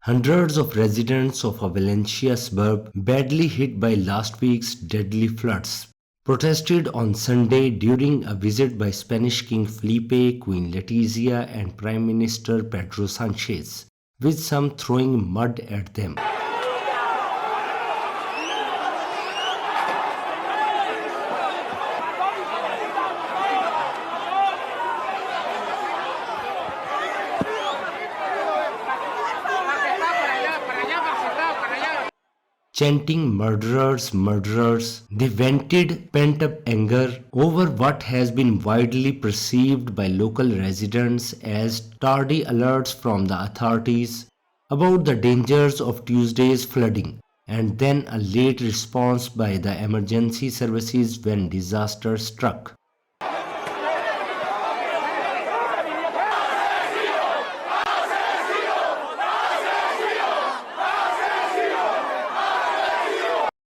Hundreds of residents of a Valencia suburb, badly hit by last week's deadly floods, protested on Sunday during a visit by Spanish King Felipe, Queen Letizia, and Prime Minister Pedro Sanchez, with some throwing mud at them. Chanting murderers, murderers, they vented pent-up anger over what has been widely perceived by local residents as tardy alerts from the authorities about the dangers of Tuesday's flooding, and then a late response by the emergency services when disaster struck.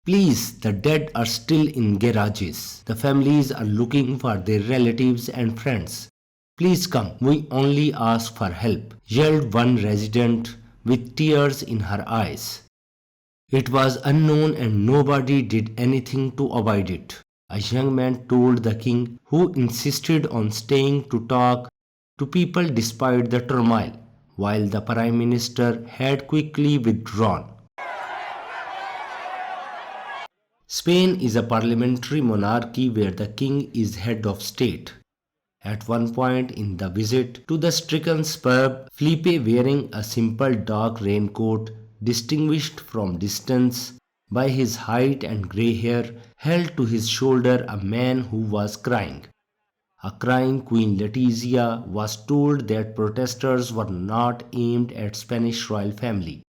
Please, the dead are still in garages. The families are looking for their relatives and friends. Please come, we only ask for help, yelled one resident with tears in her eyes. It was unknown and nobody did anything to avoid it, a young man told the king, who insisted on staying to talk to people despite the turmoil, while the Prime Minister had quickly withdrawn. Spain is a parliamentary monarchy where the king is head of state. At one point in the visit to the stricken suburb, Felipe, wearing a simple dark raincoat distinguished from distance by his height and grey hair, held to his shoulder a man who was crying. A crying Queen Letizia was told that protesters were not aimed at Spanish royal family.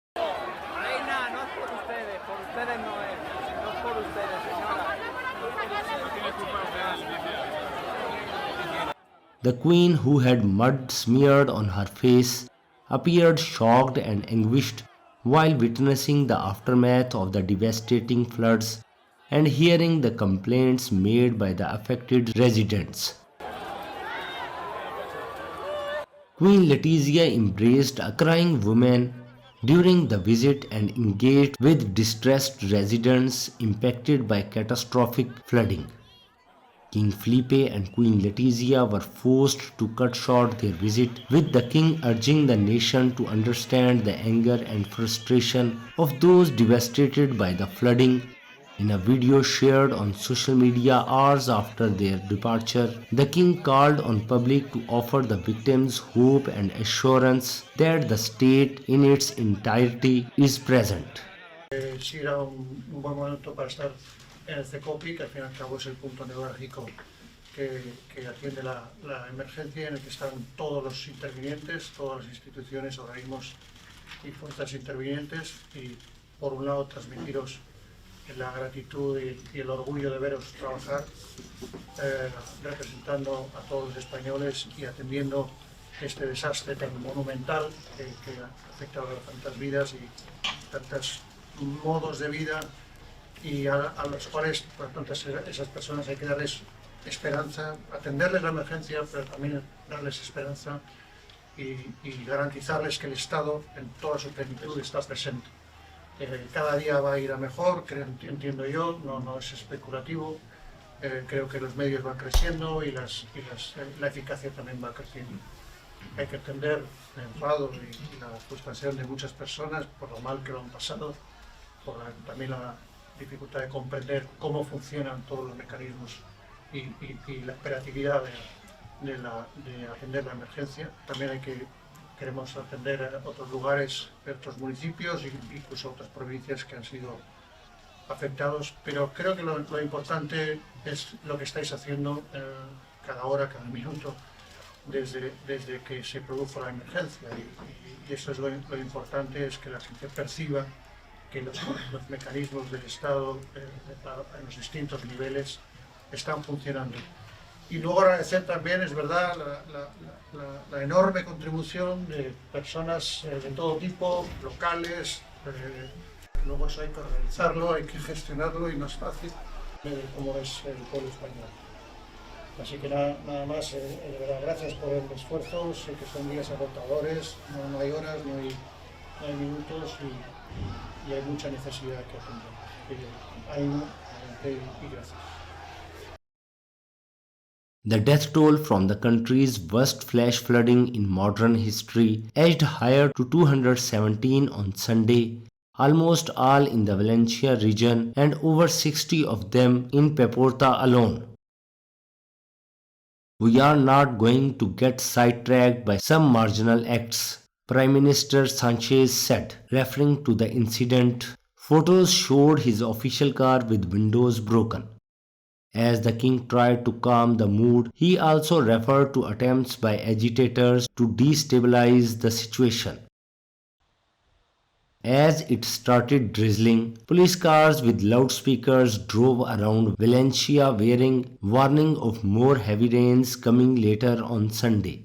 The queen, who had mud smeared on her face, appeared shocked and anguished while witnessing the aftermath of the devastating floods and hearing the complaints made by the affected residents. Queen Letizia embraced a crying woman during the visit and engaged with distressed residents impacted by catastrophic flooding. King Felipe and Queen Letizia were forced to cut short their visit, with the king urging the nation to understand the anger and frustration of those devastated by the flooding. In a video shared on social media hours after their departure, the king called on public to offer the victims hope and assurance that the state in its entirety is present. Sí, era un buen momento para estar en el CECOPI, que al fin y al cabo es el punto neurálgico que atiende la emergencia, en el que están todos los intervinientes, todas las instituciones, organismos y fuerzas intervinientes, y por un lado transmitiros la gratitud y el orgullo de veros trabajar representando a todos los españoles y atendiendo este desastre tan monumental que ha afectado a tantas vidas y tantos modos de vida, y a los cuales, por tanto, esas personas hay que darles esperanza, atenderles la emergencia, pero también darles esperanza y garantizarles que el Estado en toda su plenitud está presente. Cada día va a ir a mejor, entiendo yo, no es especulativo. Creo que los medios van creciendo y la eficacia también va creciendo. Hay que entender el enfado y la frustración de muchas personas por lo mal que lo han pasado, por también la dificultad de comprender cómo funcionan todos los mecanismos y la operatividad de atender la emergencia. También queremos atender a otros lugares, otros municipios e incluso otras provincias que han sido afectados, pero creo que lo importante es lo que estáis haciendo cada hora, cada minuto, desde que se produjo la emergencia, y eso es lo importante, es que la gente perciba que los mecanismos del Estado en los distintos niveles están funcionando. Y luego agradecer también, es verdad, la enorme contribución de personas de todo tipo, locales. Luego eso hay que organizarlo, hay que gestionarlo, y no es fácil, como es el pueblo español. Así que nada más, de verdad, gracias por el esfuerzo, sé que son días agotadores, no hay horas, no hay minutos y hay mucha necesidad que atender. Ánimo, adelante y gracias. The death toll from the country's worst flash flooding in modern history edged higher to 217 on Sunday, almost all in the Valencia region and over 60 of them in Peporta alone. We are not going to get sidetracked by some marginal acts, Prime Minister Sanchez said, referring to the incident. Photos showed his official car with windows broken. As the king tried to calm the mood, he also referred to attempts by agitators to destabilize the situation. As it started drizzling, police cars with loudspeakers drove around Valencia bearing warning of more heavy rains coming later on Sunday.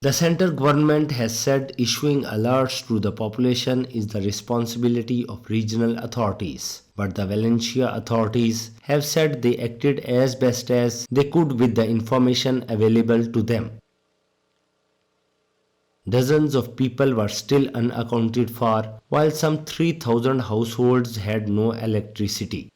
The central government has said issuing alerts to the population is the responsibility of regional authorities, but the Valencia authorities have said they acted as best as they could with the information available to them. Dozens of people were still unaccounted for, while some 3,000 households had no electricity.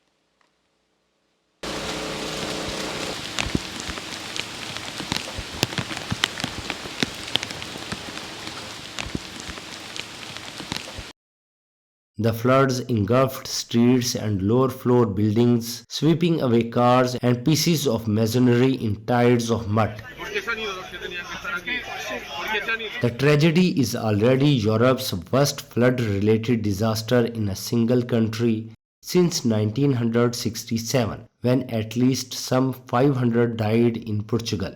The floods engulfed streets and lower floor buildings, sweeping away cars and pieces of masonry in tides of mud. The tragedy is already Europe's worst flood-related disaster in a single country since 1967, when at least some 500 died in Portugal.